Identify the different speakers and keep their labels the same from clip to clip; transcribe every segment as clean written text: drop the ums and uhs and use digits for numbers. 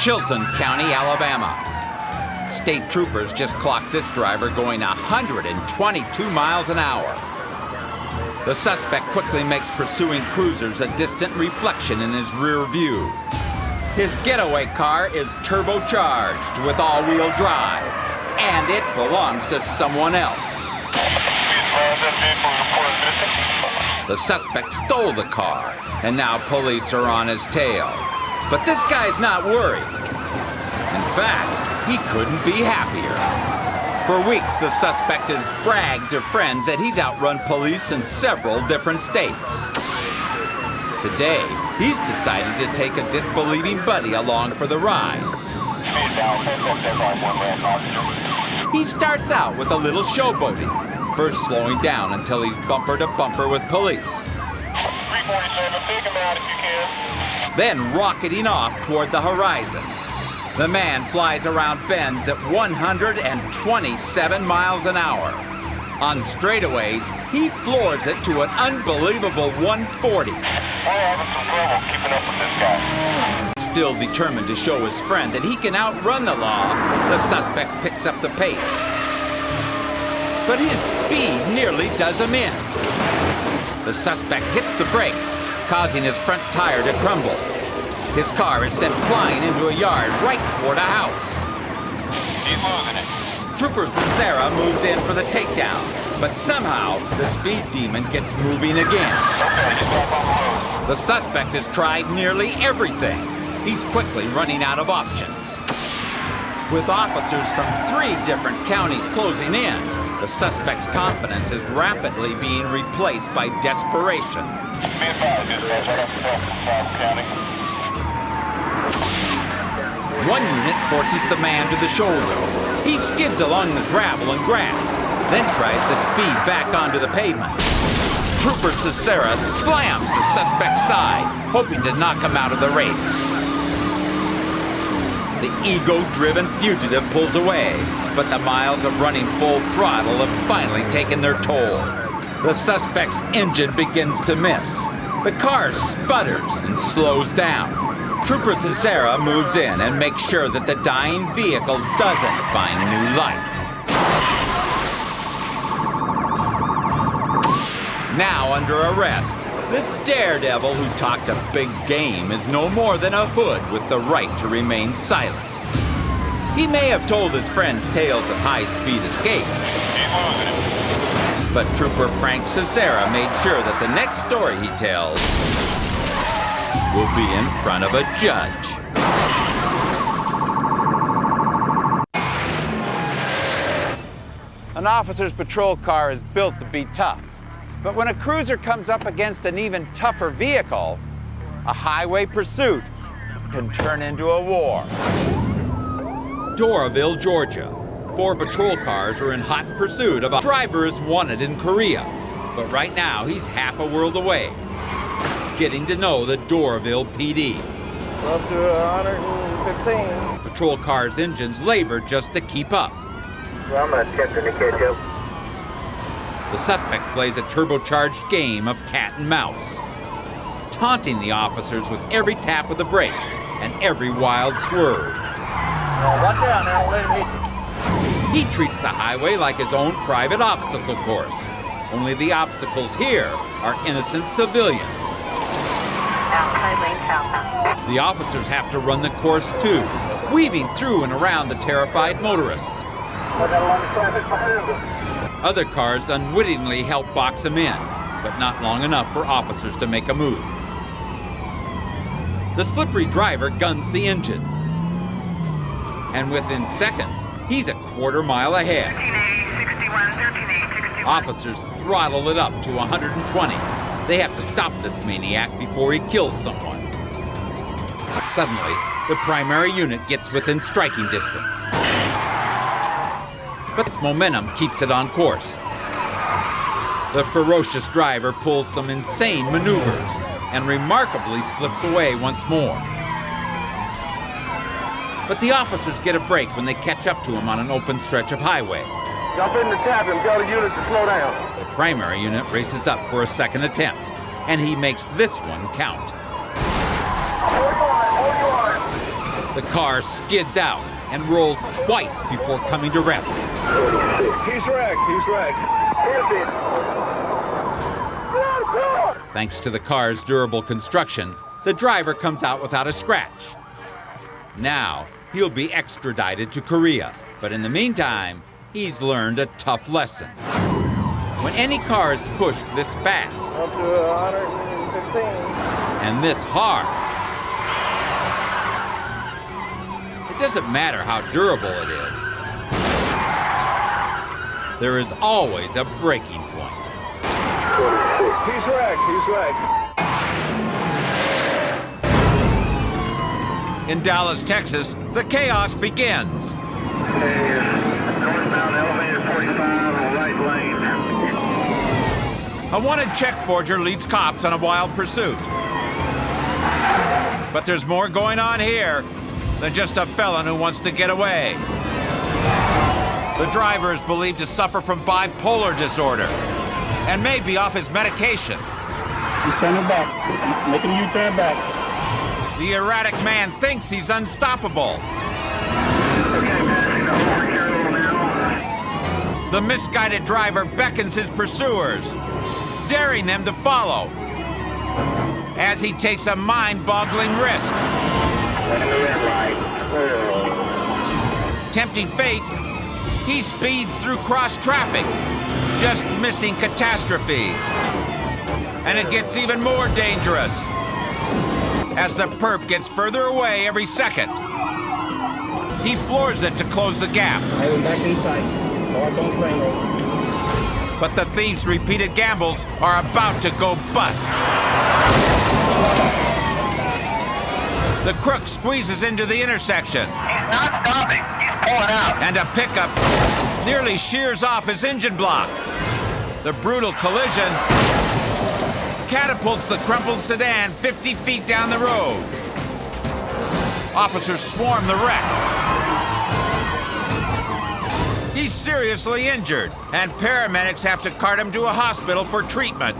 Speaker 1: Chilton County, Alabama. State troopers just clocked this driver going 122 miles an hour. The suspect quickly makes pursuing cruisers a distant reflection in his rear view. His getaway car is turbocharged with all-wheel drive, and it belongs to someone else. The suspect stole the car, and now police are on his tail. But this guy's not worried. In fact, he couldn't be happier. For weeks, the suspect has bragged to friends that he's outrun police in several different states. Today, he's decided to take a disbelieving buddy along for the ride. He starts out with a little showboating, first slowing down until he's bumper to bumper with police.
Speaker 2: 347, take him out if you can.
Speaker 1: Then rocketing off toward the horizon. The man flies around bends at 127 miles an hour. On straightaways, he floors it to an unbelievable 140.
Speaker 2: We're having some trouble keeping up with this guy.
Speaker 1: Still determined to show his friend that he can outrun the law, the suspect picks up the pace. But his speed nearly does him in. The suspect hits the brakes, causing his front tire to crumble. His car is sent flying into a yard right toward a house.
Speaker 2: He's losing it.
Speaker 1: Trooper Cesara moves in for the takedown, but somehow the speed demon gets moving again. The suspect has tried nearly everything. He's quickly running out of options. With officers from 3 different counties closing in, the suspect's confidence is rapidly being replaced by desperation.
Speaker 2: Be advised, dispatch, I got some from South County.
Speaker 1: One unit forces the man to the shoulder. He skids along the gravel and grass, then tries to speed back onto the pavement. Trooper Cesara slams the suspect's side, hoping to knock him out of the race. The ego-driven fugitive pulls away, but the miles of running full throttle have finally taken their toll. The suspect's engine begins to miss. The car sputters and slows down. Trooper Cesara moves in and makes sure that the dying vehicle doesn't find new life. Now under arrest, this daredevil who talked a big game is no more than a hood with the right to remain silent. He may have told his friends tales of high-speed escape, but Trooper Frank Cesara made sure that the next story he tells will be in front of a judge. An officer's patrol car is built to be tough. But when a cruiser comes up against an even tougher vehicle, a highway pursuit can turn into a war. Doraville, Georgia. 4 patrol cars are in hot pursuit of a driver is wanted in Korea. But right now, he's half a world away, getting to know the Doraville PD.
Speaker 3: Up to 115.
Speaker 1: Patrol cars' engines labor just to keep up.
Speaker 3: Well, I'm attempting to catch up.
Speaker 1: The suspect plays a turbocharged game of cat and mouse, taunting the officers with every tap of the brakes and every wild swerve.
Speaker 3: Watch out now, let him hit you.
Speaker 1: He treats the highway like his own private obstacle course. Only the obstacles here are innocent civilians. The officers have to run the course too, weaving through and around the terrified motorist. Other cars unwittingly help box him in, but not long enough for officers to make a move. The slippery driver guns the engine, and within seconds, he's a quarter mile ahead.
Speaker 4: 13A, 61,
Speaker 1: Officers throttle it up to 120. They have to stop this maniac before he kills someone. Suddenly, the primary unit gets within striking distance. But its momentum keeps it on course. The ferocious driver pulls some insane maneuvers and remarkably slips away once more. But the officers get a break when they catch up to him on an open stretch of highway.
Speaker 3: Jump in the tap and tell the unit to slow down.
Speaker 1: The primary unit races up for a second attempt, and he makes this one count. The car skids out and rolls twice before coming to rest.
Speaker 3: He's wrecked.
Speaker 1: Thanks to the car's durable construction, the driver comes out without a scratch. Now, he'll be extradited to Korea, but in the meantime, he's learned a tough lesson. When any car is pushed this fast
Speaker 3: Up to 115.
Speaker 1: and this hard, it doesn't matter how durable it is. There is always a breaking point.
Speaker 3: He's wrecked.
Speaker 1: In Dallas, Texas, the chaos begins.
Speaker 2: Northbound elevator 45, right lane.
Speaker 1: A wanted check forger leads cops on a wild pursuit. But there's more going on here than just a felon who wants to get away. The driver is believed to suffer from bipolar disorder and may be off his medication.
Speaker 3: He's turning back, making a U-turn back.
Speaker 1: The erratic man thinks he's unstoppable. The misguided driver beckons his pursuers, daring them to follow as he takes a mind-boggling risk. Tempting fate, he speeds through cross traffic, just missing catastrophe. And it gets even more dangerous as the perp gets further away every second. He floors it to close the gap.
Speaker 3: Hey, back inside.
Speaker 1: But the thief's repeated gambles are about to go bust. The crook squeezes into the intersection.
Speaker 2: He's not stopping. He's pulling out.
Speaker 1: And a pickup nearly shears off his engine block. The brutal collision catapults the crumpled sedan 50 feet down the road. Officers swarm the wreck. He's seriously injured, and paramedics have to cart him to a hospital for treatment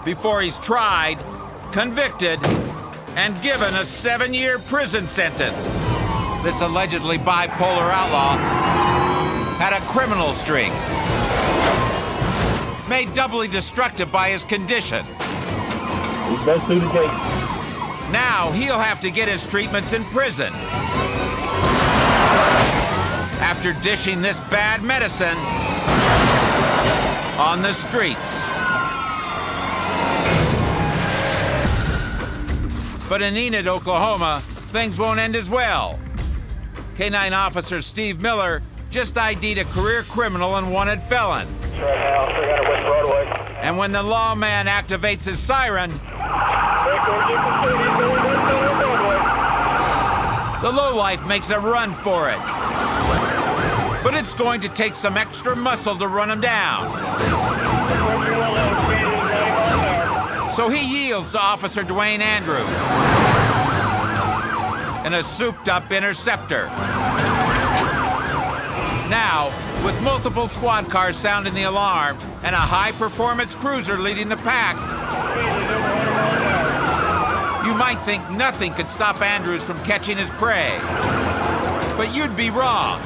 Speaker 1: before he's tried, convicted, and given a 7-year prison sentence. This allegedly bipolar outlaw had a criminal streak, made doubly destructive by his condition.
Speaker 3: He's best through the gate.
Speaker 1: Now he'll have to get his treatments in prison. After dishing this bad medicine on the streets. But in Enid, Oklahoma, things won't end as well. K-9 officer Steve Miller just ID'd a career criminal and wanted felon.
Speaker 2: Right now, 300 West Broadway.
Speaker 1: And when the lawman activates his siren, the lowlife makes a run for it. But it's going to take some extra muscle to run him down. So he yields to Officer Dwayne Andrews in a souped-up interceptor. Now, with multiple squad cars sounding the alarm and a high-performance cruiser leading the pack, you might think nothing could stop Andrews from catching his prey. But you'd be wrong.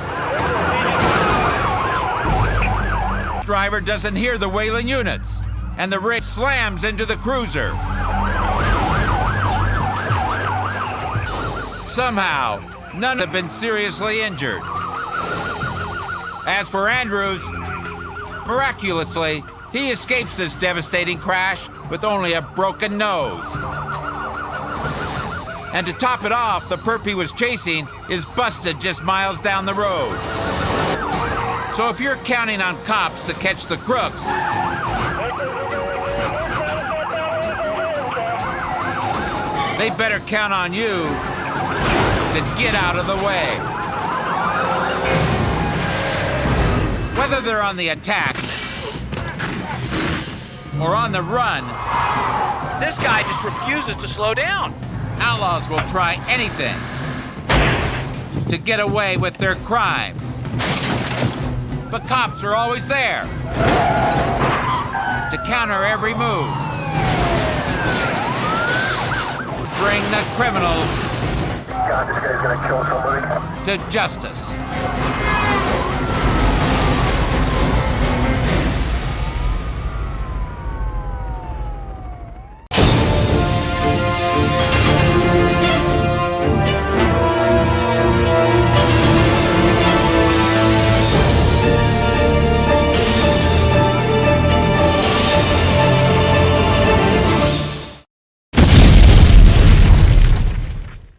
Speaker 1: Driver doesn't hear the wailing units, and the rig slams into the cruiser. Somehow, none have been seriously injured. As for Andrews, miraculously, he escapes this devastating crash with only a broken nose. And to top it off, the perp he was chasing is busted just miles down the road. So if you're counting on cops to catch the crooks, they better count on you to get out of the way. Whether they're on the attack or on the run,
Speaker 4: This guy just refuses to slow down.
Speaker 1: outlaws will try anything to get away with their crimes. But cops are always there to counter every move. Bring the criminals
Speaker 2: God, this guy's gonna kill somebody.
Speaker 1: to justice.